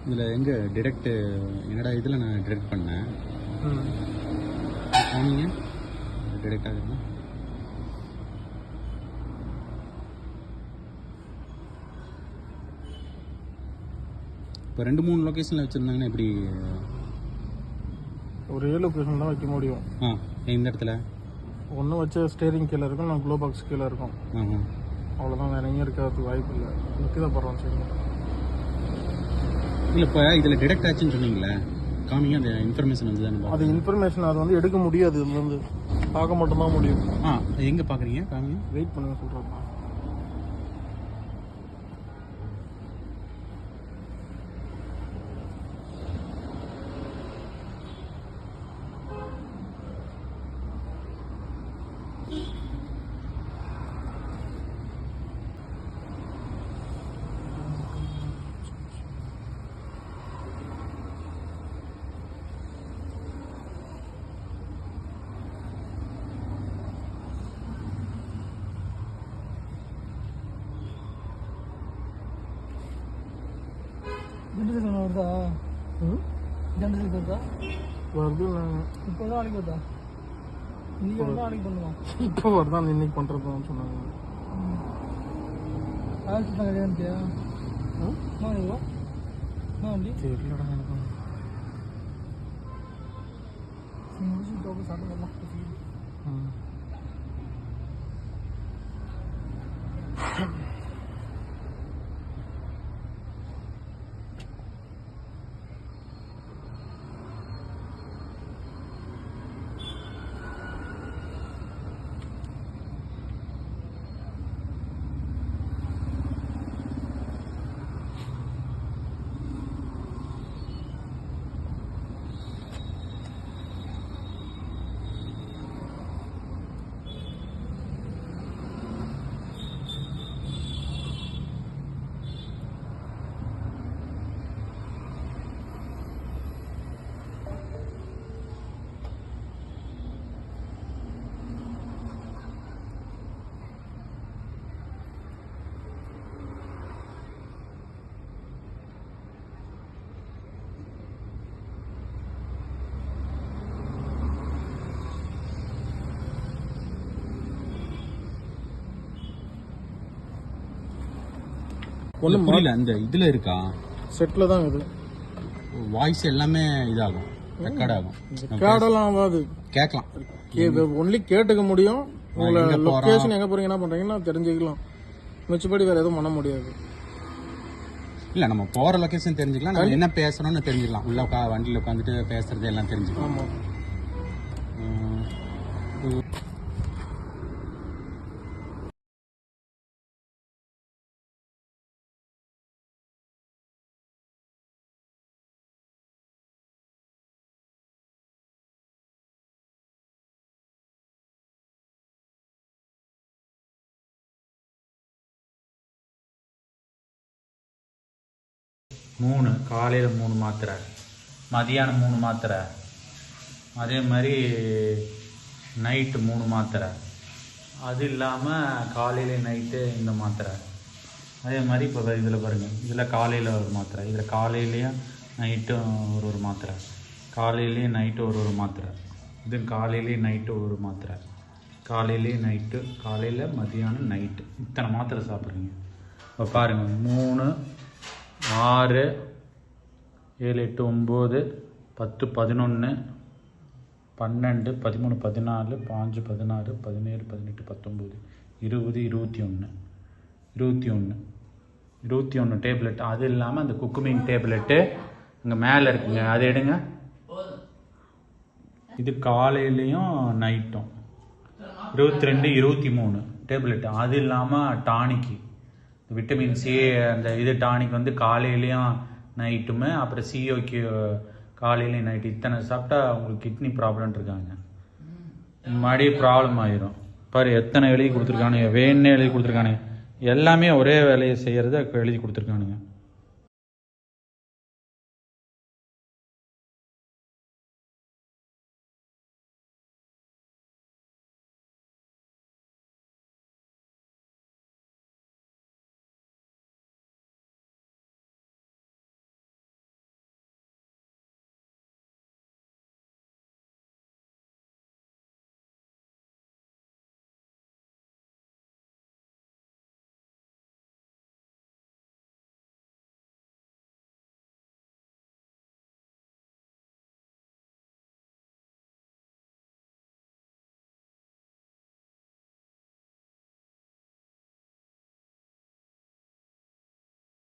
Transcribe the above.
இதில் எங்கே டிடெக்ட் என்னடா இதில் நான் டிடெக்ட் பண்ணேன். காமிங்க டிடெக்ட் ஆகுதுன்னா. இப்போ 2-3 லொக்கேஷனில் வச்சுருந்தாங்கன்னா எப்படி? ஒரே லொக்கேஷன் தான் வைக்க முடியும். இந்த இடத்துல ஒன்று வச்சு ஸ்டேரிங் கீழே இருக்கும், நான் க்ளோ பாக்ஸ் கீழே இருக்கும். அவ்வளோதான், வேறு எங்கேயும் இருக்கிறதுக்கு வாய்ப்பு இல்லை. நிற்க போகிறோம் சரி. இல்லை இப்போ இதில் டிடெக்ட் ஆச்சுன்னு சொன்னீங்களே, காமிங்க அந்த இன்ஃபர்மேஷன் வந்து தானே. அது இன்ஃபர்மேஷன் அது வந்து எடுக்க முடியாது, இது வந்து பார்க்க மட்டும்தான் முடியும். எங்கே பார்க்குறீங்க? காமிங்க, வெயிட் பண்ணுங்க சொல்கிறேன். வருதா? வருது. இப்போ தான் நாளைக்கு வருதா? இன்னைக்கு வந்து நாளைக்கு பண்ணுவோம். இப்போ வருதா? இன்னைக்கு பண்ணுறதுன்னு சொன்னாங்க. தெரியலடா எனக்கு. ஒன்றும் புரியல. அந்த இதில் இருக்கா? செட்டில் தான் இது. வாய்ஸ் எல்லாமே இதாகும், ரெக்கார்ட் ஆகும். ரெக்கார்டெல்லாம் ஆகாது, கேட்கலாம். ஒன்லி கேட்டுக்க முடியும். உங்களை லொக்கேஷன் எங்கே போகிறீங்க என்ன பண்ணுறீங்கன்னா தெரிஞ்சுக்கலாம். மிச்சப்படி வேறு எதுவும் பண்ண முடியாது. இல்லை, நம்ம போகிற லொக்கேஷன் தெரிஞ்சுக்கலாம், நம்ம என்ன பேசுகிறோன்னு தெரிஞ்சுக்கலாம். உள்ள வண்டியில் உட்காந்துட்டு பேசுறது எல்லாம் தெரிஞ்சுக்கலாம். ஆமாம். மூணு காலையில் 3 மாத்திரை, மதியானம் 3 மாத்திரை, அதே மாதிரி நைட்டு 3 மாத்திரை, அது இல்லாமல் காலையில் நைட்டு இந்த மாத்திரை. அதே மாதிரி இப்போ இதில் பாருங்கள், இதில் காலையில் ஒரு மாத்திரை, இதில் காலையிலையும் நைட்டும் ஒரு மாத்திரை, காலையிலையும் நைட்டு ஒரு மாத்திரை, இது காலையிலையும் நைட்டு ஒரு மாத்திரை, காலையிலையும் நைட்டு, காலையில் மதியானம் நைட்டு, இத்தனை மாத்திரை சாப்பிட்றீங்க. இப்போ பாருங்கள், 3 6 7 8 9 10 11 12 13 14 15 16 17 18 19 20 21 டேப்லெட். அது இல்லாமல் அந்த குக்குமின் டேப்லெட்டு இங்கே மேலே இருக்குங்க, அது எடுங்க. இது காலையிலையும் நைட்டும் 22 23 டேப்லெட். அது இல்லாமல் டானிக்கு விட்டமின் சி, அந்த இது டானிக் வந்து காலையிலையும் நைட்டுமே, அப்புறம் சிஓக்கு காலையிலையும் நைட்டு. இத்தனை சாப்பிட்டா உங்களுக்கு கிட்னி ப்ராப்ளம் இருக்காங்க, மறுபடி ப்ராப்ளம் ஆயிரும். பாரு எத்தனை எழுதி கொடுத்துருக்கானுங்க, வேணுன்னே எழுதி கொடுத்துருக்கானுங்க. எல்லாமே ஒரே வேலையை செய்கிறத எழுதி கொடுத்துருக்கானுங்க.